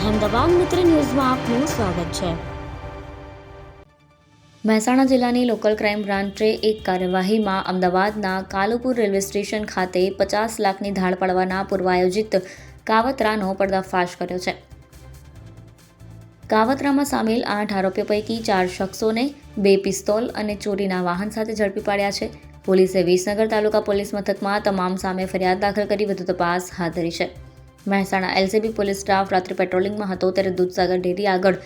અહેમદાબાદ મિત્ર ન્યૂઝમાં આપનું સ્વાગત છે। મહેસાણા જિલ્લાની લોકલ ક્રાઇમ બ્રાન્ચે એક કાર્યવાહીમાં અમદાવાદના કાલુપુર રેલવે સ્ટેશન ખાતે 50 લાખની ધાડ પાડવાના પૂર્વાયોજિત કાવતરાનો પર્દાફાશ કર્યો છે। કાવતરામાં સામેલ 8 આરોપીઓ પૈકી 4 શખ્સોને 2 પિસ્તોલ અને ચોરીના વાહન સાથે ઝડપી પાડ્યા છે। પોલીસે વિસનગર તાલુકા પોલીસ મથકમાં તમામ સામે ફરિયાદ દાખલ કરી વધુ તપાસ હાથ ધરી છે। મહેસાણા એલસીબી પોલીસ સ્ટાફ રાત્રે પેટ્રોલિંગમાં હતો ત્યારે દૂધસાગર ડેરી આગળ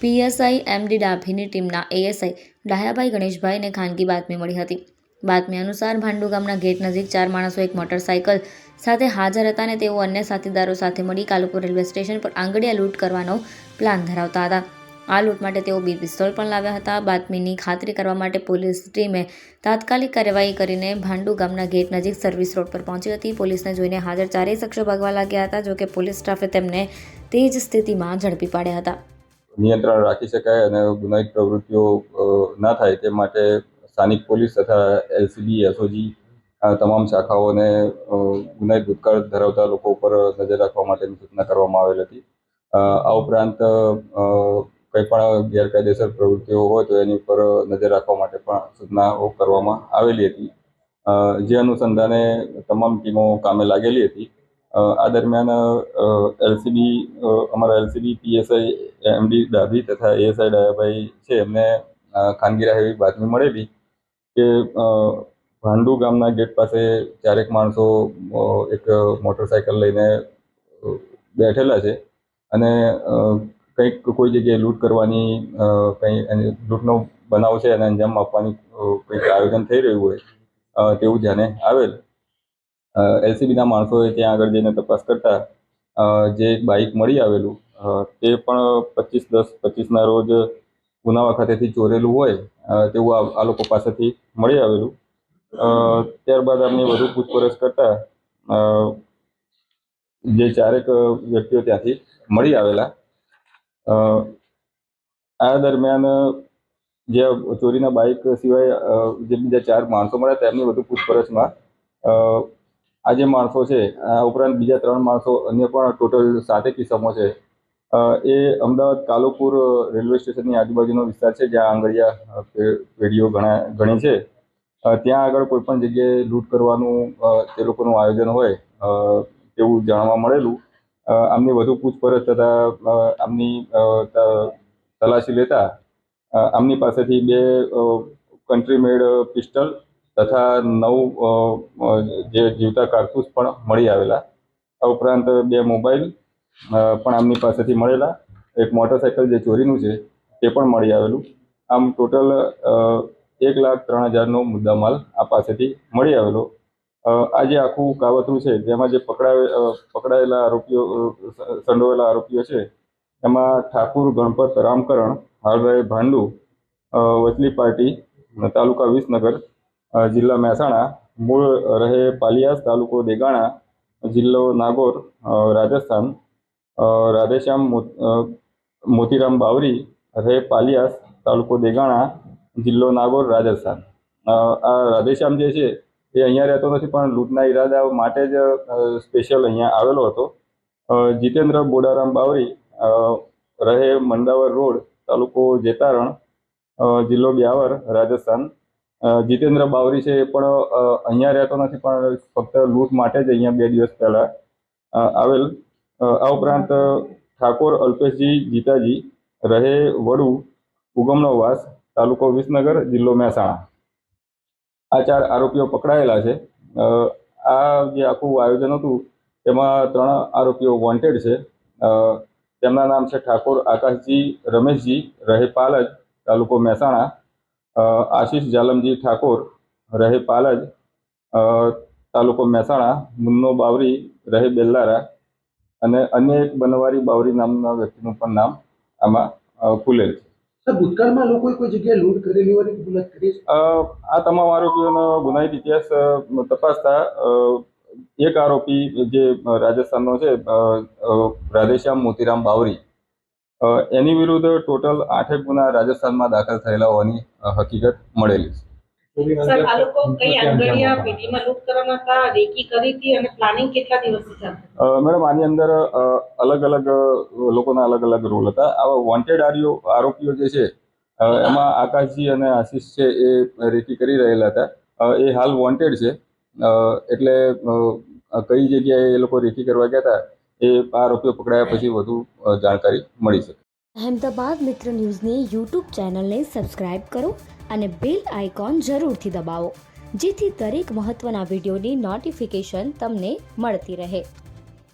પીએસઆઈ એમડી ડાભીની ટીમના એએસઆઈ ડાયાભાઈ ગણેશભાઈને ખાનગી બાતમી મળી હતી। બાતમી અનુસાર ભાંડુ ગામના ગેટ નજીક 4 માણસો એક મોટરસાઇકલ સાથે હાજર હતા અને તેઓ અન્ય સાથીદારો સાથે મળી કાલુપુર રેલવે સ્ટેશન પર આંગડિયા લૂંટ કરવાનો પ્લાન ધરાવતા હતા। આ લૂંટ માટે તેઓ 2 પિસ્તોલ પણ લાવ્યા હતા। બાતમીની ખાતરી કરવા માટે પોલીસ ટીમે તાત્કાલિક કાર્યવાહી કરીને ભાંડુ ગામના ગેટ નજીક સર્વિસ રોડ પર પહોંચી હતી। પોલીસને જોઈને હાજર 4 શખ્સો ભાગવા લાગ્યા હતા, જોકે પોલીસ સ્ટાફે તેમને તે જ સ્થિતિમાં ઝડપી પાડ્યા હતા। નિયંત્રણ રાખી શકાય અને ગુનાહિત પ્રવૃત્તિઓ ના થાય તે માટે સ્થાનિક પોલીસ તથા એલસીબી એસઓજી તમામ શાખાઓને ગુનાહિત ભૂતકાળ ધરાવતા લોકો ઉપર નજર રાખવા માટેની સૂચના કરવામાં આવેલ હતી। આ ઉપરાંત કંઈ પણ ગેરકાયદેસર પ્રવૃત્તિઓ હોય તો એની ઉપર નજર રાખવા માટે પણ સૂચનાઓ કરવામાં આવેલી હતી, જે અનુસંધાને તમામ ટીમો કામે લાગેલી હતી। આ દરમિયાન અમારા એલસીબી પીએસઆઈ એમડી ડાભી તથા એએસઆઈ ડાયાભાઈ છે, એમને ખાનગી રાહે બાતમી મળેલી કે ભાંડુ ગામના ગેટ પાસે 4 માણસો એક મોટરસાઇકલ લઈને બેઠેલા છે અને કંઈક કોઈ જગ્યાએ લૂંટ કરવાની લૂંટનો બનાવ છે અને અંજામ આપવાની કંઈક આયોજન થઈ રહ્યું હોય તેવું ધ્યાને આવેલ। એલસીબીના માણસોએ ત્યાં આગળ જઈને તપાસ કરતા જે એક બાઇક મળી આવેલું તે પણ 25/10/25ના રોજ ઉનાવા ખાતેથી ચોરેલું હોય તેવું આ લોકો પાસેથી મળી આવેલું। ત્યારબાદ અમને વધુ પૂછપરછ કરતા જે 4 વ્યક્તિઓ ત્યાંથી મળી આવેલા। આ દરમિયાન જે ચોરીના બાઇક સિવાય જે બીજા 4 માણસો મળ્યા તેમની વધુ પૂછપરછમાં આ જે માણસો છે આ ઉપરાંત બીજા 3 માણસો અન્ય પણ ટોટલ 7 કિસ્સામાં છે એ અમદાવાદ કાલુપુર રેલવે સ્ટેશનની આજુબાજુનો વિસ્તાર છે, જ્યાં આંગળીયા પેઢીઓ ઘણી છે, ત્યાં આગળ કોઈ પણ જગ્યાએ લૂંટ કરવાનું તે લોકોનું આયોજન હોય તેવું જાણવા મળેલું। આમની વધુ પૂછપરછ તથા આમની તલાશી લેતા આમની પાસેથી 2 કન્ટ્રી મેડ પિસ્ટલ તથા 9 જે જીવતા કારતૂસ પણ મળી આવેલા। આ ઉપરાંત 2 મોબાઈલ પણ આમની પાસેથી મળેલા, એક મોટરસાઇકલ જે ચોરીનું છે તે પણ મળી આવેલું। આમ ટોટલ 1,03,000નો મુદ્દામાલ આ પાસેથી મળી આવેલો। આ જે આખું કાવતરું છે જેમાં જે પકડાયેલા આરોપીઓ સંડોવાયેલા આરોપીઓ છે એમાં ઠાકુર ગણપત રામકરણ, હાલ રહે ભાંડુ, વચલી પાર્ટી, તાલુકા વિસનગર, જિલ્લા મહેસાણા, મૂળ રહે પાલિયાસ, તાલુકો દેગાણા, જિલ્લો નાગોર, રાજસ્થાન, રાધેશ્યામ મોતીરામ બાવરી, રહે પાલિયાસ, તાલુકો દેગાણા, જિલ્લો નાગોર, રાજસ્થાન। આ રાધેશ્યામ જે છે એ અહીંયા રહેતો નથી, પણ લૂંટના ઈરાદા માટે જ સ્પેશિયલ અહીંયા આવેલો હતો। જીતેન્દ્ર બોડારામ બાવરી, રહે મંડાવર રોડ, તાલુકો જેતારણ, જિલ્લો બ્યાવર, રાજસ્થાન। જીતેન્દ્ર બાવરી છે એ પણ અહીંયા રહેતો નથી, પણ ફક્ત લૂંટ માટે જ અહીંયા 2 દિવસ પહેલાં આવેલ। આ ઉપરાંત ઠાકોર અલ્પેશજી જીતાજી, રહે વડુ, ઉગમનો વાસ, તાલુકો વિસનગર, જિલ્લો મહેસાણા। આ 4 આરોપીઓ પકડાયેલા છે। આ જે આખું આયોજન હતું તેમાં 3 આરોપીઓ વોન્ટેડ છે। તેમના નામ છે ઠાકોર આકાશજી રમેશજી, રહે પાલજ, તાલુકો મહેસાણા, આશીષ જાલમજી ઠાકોર, રહે પાલજ, તાલુકો મહેસાણા, મુન્નો બાવરી, રહે બેલ્લારા, અને અન્ય એક બનવારી બાવરી નામના વ્યક્તિનું પણ નામ આમાં ખુલેલ છે। ભૂતકાળમાં લોકોએ કોઈ જગ્યાએ લૂંટ કરેલી હોય ગુનાહિત કરી છે? આ તમામ આરોપીઓનો ગુનાહિત ઇતિહાસ તપાસતા એક આરોપી જે રાજસ્થાનનો છે રાધેશ્યામ મોતીરામ બાવરી, એની વિરુદ્ધ ટોટલ 8 ગુના રાજસ્થાનમાં દાખલ થયેલા હોવાની હકીકત મળેલી છે। સર આ લોકો કઈ આંગળીયા પેઢીમાં લૂંટ કરવાના હતા, રેકી કરી હતી અને પ્લાનિંગ કેટલા દિવસથી ચાલતું? મેડમ આની અંદર અલગ અલગ લોકોના અલગ અલગ રોલ હતા. આવા વોન્ટેડ આરોપીઓ જે છે એમાં આકાશજી અને આશીષ છે એ રેકી કરી રહેલા હતા. એ હાલ વોન્ટેડ છે. એટલે કઈ જગ્યાએ એ લોકો રેકી કરવા ગયા હતા એ આરોપીઓ પકડાયા પછી વધુ જાણકારી મળી શકે. અહેમદાબાદ મિત્ર ન્યૂઝની યુટ્યુબ ચેનલને સબસ્ક્રાઇબ કરો અને બેલ આઇકોન જરૂરથી દબાવો, જેથી દરેક મહત્ત્વના વિડીયોની નોટિફિકેશન તમને મળતી રહે.